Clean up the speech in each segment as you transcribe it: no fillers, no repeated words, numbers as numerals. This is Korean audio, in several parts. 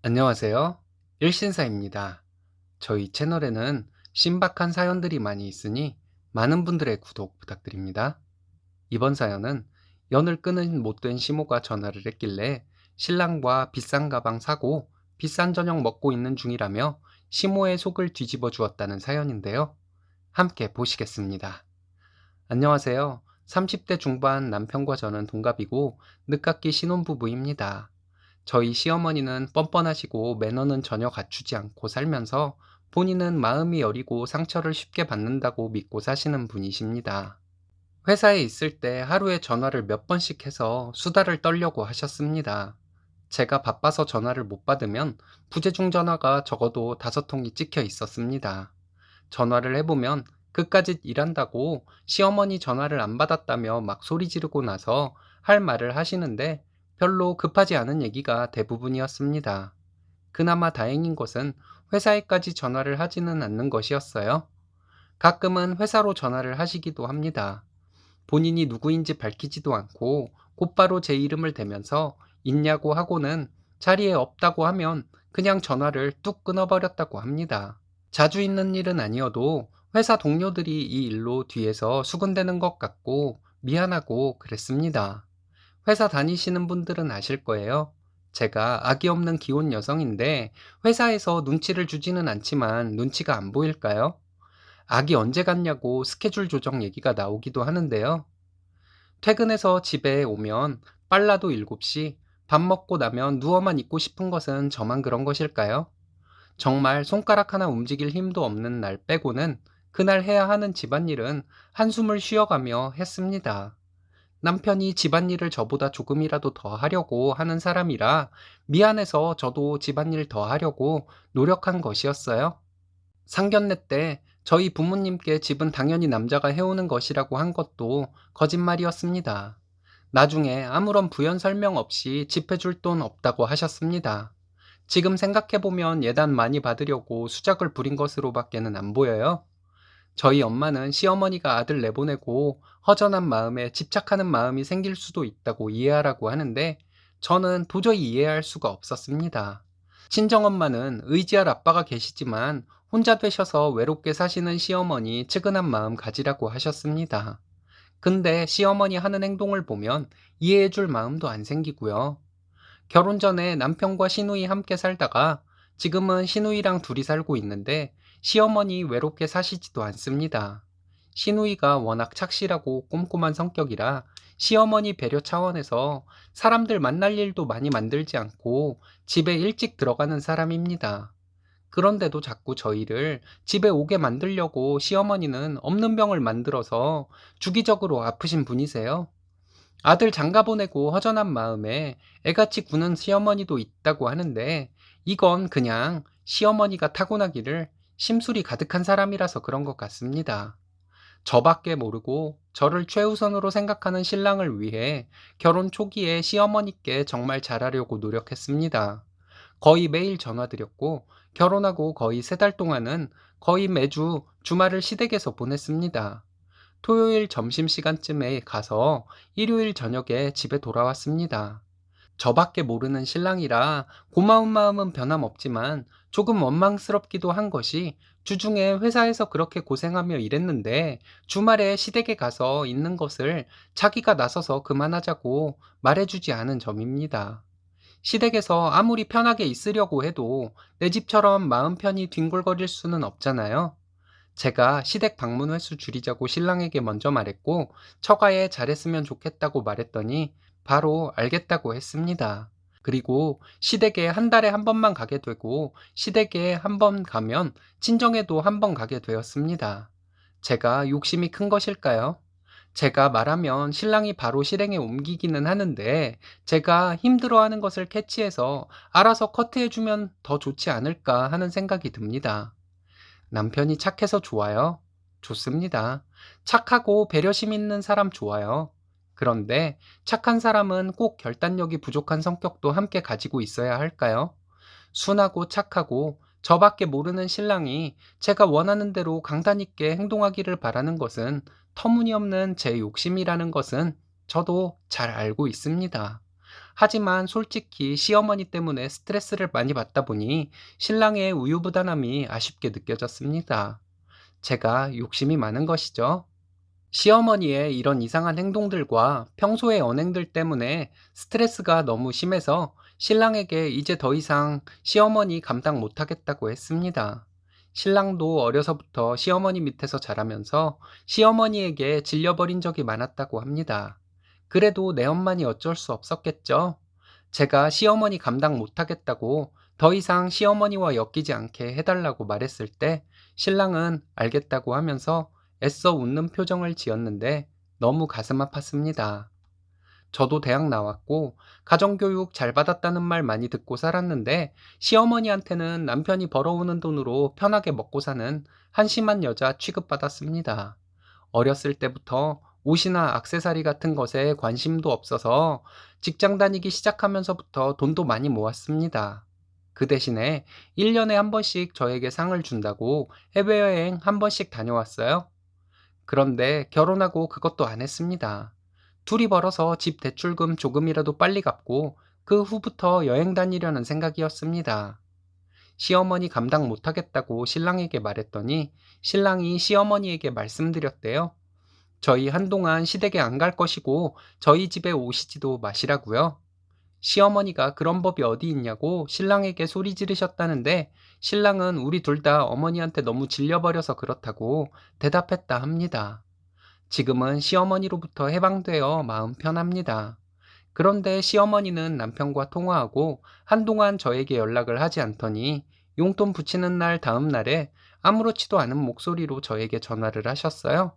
안녕하세요. 일신사입니다. 저희 채널에는 신박한 사연들이 많이 있으니 많은 분들의 구독 부탁드립니다. 이번 사연은 연을 끄는 못된 시모가 전화를 했길래 신랑과 비싼 가방 사고 비싼 저녁 먹고 있는 중이라며 시모의 속을 뒤집어 주었다는 사연인데요. 함께 보시겠습니다. 안녕하세요. 30대 중반 남편과 저는 동갑이고 늦깎이 신혼부부입니다. 저희 시어머니는 뻔뻔하시고 매너는 전혀 갖추지 않고 살면서 본인은 마음이 여리고 상처를 쉽게 받는다고 믿고 사시는 분이십니다. 회사에 있을 때 하루에 전화를 몇 번씩 해서 수다를 떨려고 하셨습니다. 제가 바빠서 전화를 못 받으면 부재중 전화가 적어도 5통이 찍혀 있었습니다. 전화를 해보면 그까짓 일한다고 시어머니 전화를 안 받았다며 막 소리 지르고 나서 할 말을 하시는데 별로 급하지 않은 얘기가 대부분이었습니다. 그나마 다행인 것은 회사에까지 전화를 하지는 않는 것이었어요. 가끔은 회사로 전화를 하시기도 합니다. 본인이 누구인지 밝히지도 않고 곧바로 제 이름을 대면서 있냐고 하고는 자리에 없다고 하면 그냥 전화를 뚝 끊어버렸다고 합니다. 자주 있는 일은 아니어도 회사 동료들이 이 일로 뒤에서 수군대는 것 같고 미안하고 그랬습니다. 회사 다니시는 분들은 아실 거예요. 제가 아기 없는 기혼 여성인데 회사에서 눈치를 주지는 않지만 눈치가 안 보일까요? 아기 언제 갔냐고 스케줄 조정 얘기가 나오기도 하는데요. 퇴근해서 집에 오면 빨라도 7시, 밥 먹고 나면 누워만 있고 싶은 것은 저만 그런 것일까요? 정말 손가락 하나 움직일 힘도 없는 날 빼고는 그날 해야 하는 집안일은 한숨을 쉬어가며 했습니다. 남편이 집안일을 저보다 조금이라도 더 하려고 하는 사람이라 미안해서 저도 집안일 더 하려고 노력한 것이었어요. 상견례 때 저희 부모님께 집은 당연히 남자가 해오는 것이라고 한 것도 거짓말이었습니다. 나중에 아무런 부연 설명 없이 집 해줄 돈 없다고 하셨습니다. 지금 생각해보면 예단 많이 받으려고 수작을 부린 것으로밖에는 안 보여요. 저희 엄마는 시어머니가 아들 내보내고 허전한 마음에 집착하는 마음이 생길 수도 있다고 이해하라고 하는데 저는 도저히 이해할 수가 없었습니다. 친정엄마는 의지할 아빠가 계시지만 혼자 되셔서 외롭게 사시는 시어머니 측은한 마음 가지라고 하셨습니다. 근데 시어머니 하는 행동을 보면 이해해줄 마음도 안 생기고요. 결혼 전에 남편과 시누이 함께 살다가 지금은 시누이랑 둘이 살고 있는데 시어머니 외롭게 사시지도 않습니다. 시누이가 워낙 착실하고 꼼꼼한 성격이라 시어머니 배려 차원에서 사람들 만날 일도 많이 만들지 않고 집에 일찍 들어가는 사람입니다. 그런데도 자꾸 저희를 집에 오게 만들려고 시어머니는 없는 병을 만들어서 주기적으로 아프신 분이세요. 아들 장가 보내고 허전한 마음에 애같이 구는 시어머니도 있다고 하는데 이건 그냥 시어머니가 타고나기를 심술이 가득한 사람이라서 그런 것 같습니다. 저밖에 모르고 저를 최우선으로 생각하는 신랑을 위해 결혼 초기에 시어머니께 정말 잘하려고 노력했습니다. 거의 매일 전화드렸고 결혼하고 거의 3달 동안은 거의 매주 주말을 시댁에서 보냈습니다. 토요일 점심시간쯤에 가서 일요일 저녁에 집에 돌아왔습니다. 저밖에 모르는 신랑이라 고마운 마음은 변함없지만 조금 원망스럽기도 한 것이 주중에 회사에서 그렇게 고생하며 일했는데 주말에 시댁에 가서 있는 것을 자기가 나서서 그만하자고 말해주지 않은 점입니다. 시댁에서 아무리 편하게 있으려고 해도 내 집처럼 마음 편히 뒹굴거릴 수는 없잖아요. 제가 시댁 방문 횟수 줄이자고 신랑에게 먼저 말했고 처가에 잘했으면 좋겠다고 말했더니 바로 알겠다고 했습니다. 그리고 시댁에 한 달에 한 번만 가게 되고 시댁에 한 번 가면 친정에도 한 번 가게 되었습니다. 제가 욕심이 큰 것일까요? 제가 말하면 신랑이 바로 실행에 옮기기는 하는데 제가 힘들어하는 것을 캐치해서 알아서 커트해주면 더 좋지 않을까 하는 생각이 듭니다. 남편이 착해서 좋아요. 좋습니다. 착하고 배려심 있는 사람 좋아요. 그런데 착한 사람은 꼭 결단력이 부족한 성격도 함께 가지고 있어야 할까요? 순하고 착하고 저밖에 모르는 신랑이 제가 원하는 대로 강단 있게 행동하기를 바라는 것은 터무니없는 제 욕심이라는 것은 저도 잘 알고 있습니다. 하지만 솔직히 시어머니 때문에 스트레스를 많이 받다 보니 신랑의 우유부단함이 아쉽게 느껴졌습니다. 제가 욕심이 많은 것이죠. 시어머니의 이런 이상한 행동들과 평소의 언행들 때문에 스트레스가 너무 심해서 신랑에게 이제 더 이상 시어머니 감당 못하겠다고 했습니다. 신랑도 어려서부터 시어머니 밑에서 자라면서 시어머니에게 질려버린 적이 많았다고 합니다. 그래도 내 엄마니 어쩔 수 없었겠죠. 제가 시어머니 감당 못하겠다고 더 이상 시어머니와 엮이지 않게 해달라고 말했을 때 신랑은 알겠다고 하면서 애써 웃는 표정을 지었는데 너무 가슴 아팠습니다. 저도 대학 나왔고 가정교육 잘 받았다는 말 많이 듣고 살았는데 시어머니한테는 남편이 벌어오는 돈으로 편하게 먹고 사는 한심한 여자 취급받았습니다. 어렸을 때부터 옷이나 액세서리 같은 것에 관심도 없어서 직장 다니기 시작하면서부터 돈도 많이 모았습니다. 그 대신에 1년에 한 번씩 저에게 상을 준다고 해외여행 한 번씩 다녀왔어요. 그런데 결혼하고 그것도 안 했습니다. 둘이 벌어서 집 대출금 조금이라도 빨리 갚고 그 후부터 여행 다니려는 생각이었습니다. 시어머니 감당 못하겠다고 신랑에게 말했더니 신랑이 시어머니에게 말씀드렸대요. 저희 한동안 시댁에 안 갈 것이고 저희 집에 오시지도 마시라고요. 시어머니가 그런 법이 어디 있냐고 신랑에게 소리 지르셨다는데 신랑은 우리 둘 다 어머니한테 너무 질려버려서 그렇다고 대답했다 합니다. 지금은 시어머니로부터 해방되어 마음 편합니다. 그런데 시어머니는 남편과 통화하고 한동안 저에게 연락을 하지 않더니 용돈 붙이는 날 다음 날에 아무렇지도 않은 목소리로 저에게 전화를 하셨어요.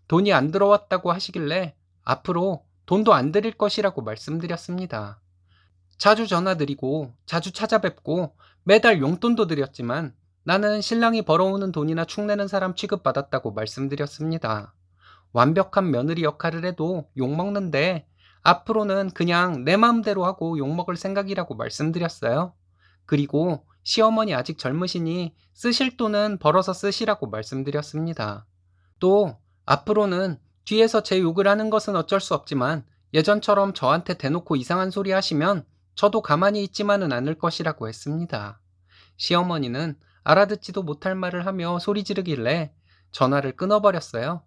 돈이 안 들어왔다고 하시길래 앞으로 돈도 안 드릴 것이라고 말씀드렸습니다. 자주 전화드리고 자주 찾아뵙고 매달 용돈도 드렸지만 나는 신랑이 벌어오는 돈이나 축내는 사람 취급받았다고 말씀드렸습니다. 완벽한 며느리 역할을 해도 욕먹는데 앞으로는 그냥 내 마음대로 하고 욕먹을 생각이라고 말씀드렸어요. 그리고 시어머니 아직 젊으시니 쓰실 돈은 벌어서 쓰시라고 말씀드렸습니다. 또 앞으로는 뒤에서 제 욕을 하는 것은 어쩔 수 없지만 예전처럼 저한테 대놓고 이상한 소리 하시면 저도 가만히 있지만은 않을 것이라고 했습니다. 시어머니는 알아듣지도 못할 말을 하며 소리 지르길래 전화를 끊어버렸어요.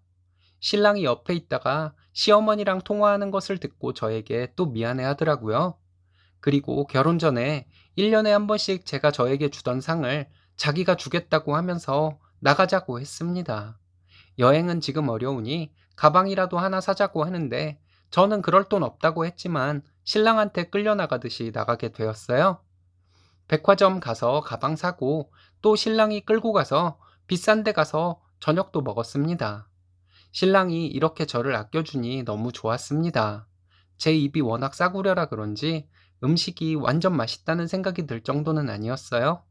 신랑이 옆에 있다가 시어머니랑 통화하는 것을 듣고 저에게 또 미안해 하더라고요. 그리고 결혼 전에 1년에 한 번씩 제가 저에게 주던 상을 자기가 주겠다고 하면서 나가자고 했습니다. 여행은 지금 어려우니 가방이라도 하나 사자고 하는데 저는 그럴 돈 없다고 했지만 신랑한테 끌려나가듯이 나가게 되었어요. 백화점 가서 가방 사고 또 신랑이 끌고 가서 비싼 데 가서 저녁도 먹었습니다. 신랑이 이렇게 저를 아껴주니 너무 좋았습니다. 제 입이 워낙 싸구려라 그런지 음식이 완전 맛있다는 생각이 들 정도는 아니었어요.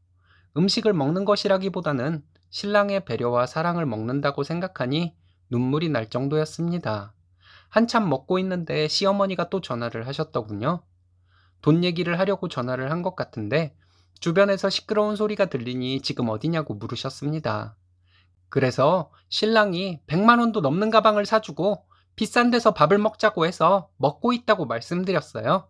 음식을 먹는 것이라기보다는 신랑의 배려와 사랑을 먹는다고 생각하니 눈물이 날 정도였습니다. 한참 먹고 있는데 시어머니가 또 전화를 하셨더군요. 돈 얘기를 하려고 전화를 한 것 같은데 주변에서 시끄러운 소리가 들리니 지금 어디냐고 물으셨습니다. 그래서 신랑이 100만 원도 넘는 가방을 사주고 비싼 데서 밥을 먹자고 해서 먹고 있다고 말씀드렸어요.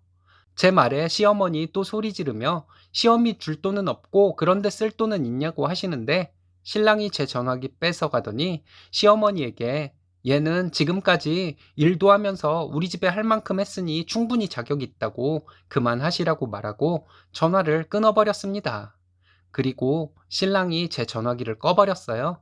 제 말에 시어머니 또 소리 지르며 시어미 줄 돈은 없고 그런데 쓸 돈은 있냐고 하시는데 신랑이 제 전화기 뺏어 가더니 시어머니에게 얘는 지금까지 일도 하면서 우리 집에 할 만큼 했으니 충분히 자격이 있다고 그만하시라고 말하고 전화를 끊어버렸습니다. 그리고 신랑이 제 전화기를 꺼버렸어요.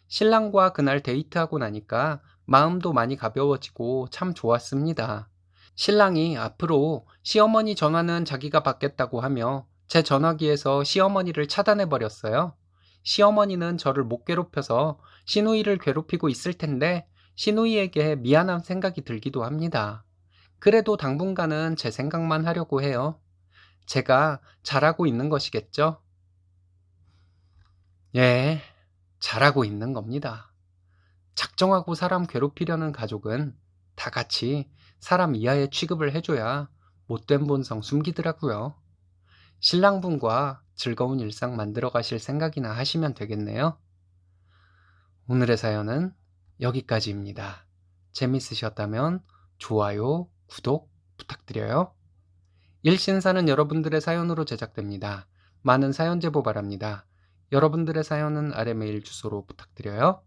신랑과 그날 데이트하고 나니까 마음도 많이 가벼워지고 참 좋았습니다. 신랑이 앞으로 시어머니 전화는 자기가 받겠다고 하며 제 전화기에서 시어머니를 차단해 버렸어요. 시어머니는 저를 못 괴롭혀서 시누이를 괴롭히고 있을 텐데 시누이에게 미안한 생각이 들기도 합니다. 그래도 당분간은 제 생각만 하려고 해요. 제가 잘하고 있는 것이겠죠? 예, 잘하고 있는 겁니다. 작정하고 사람 괴롭히려는 가족은 다 같이 사람 이하의 취급을 해줘야 못된 본성 숨기더라고요. 신랑분과 즐거운 일상 만들어 가실 생각이나 하시면 되겠네요. 오늘의 사연은 여기까지입니다. 재밌으셨다면 좋아요, 구독 부탁드려요. 일신사는 여러분들의 사연으로 제작됩니다. 많은 사연 제보 바랍니다. 여러분들의 사연은 아래 메일 주소로 부탁드려요.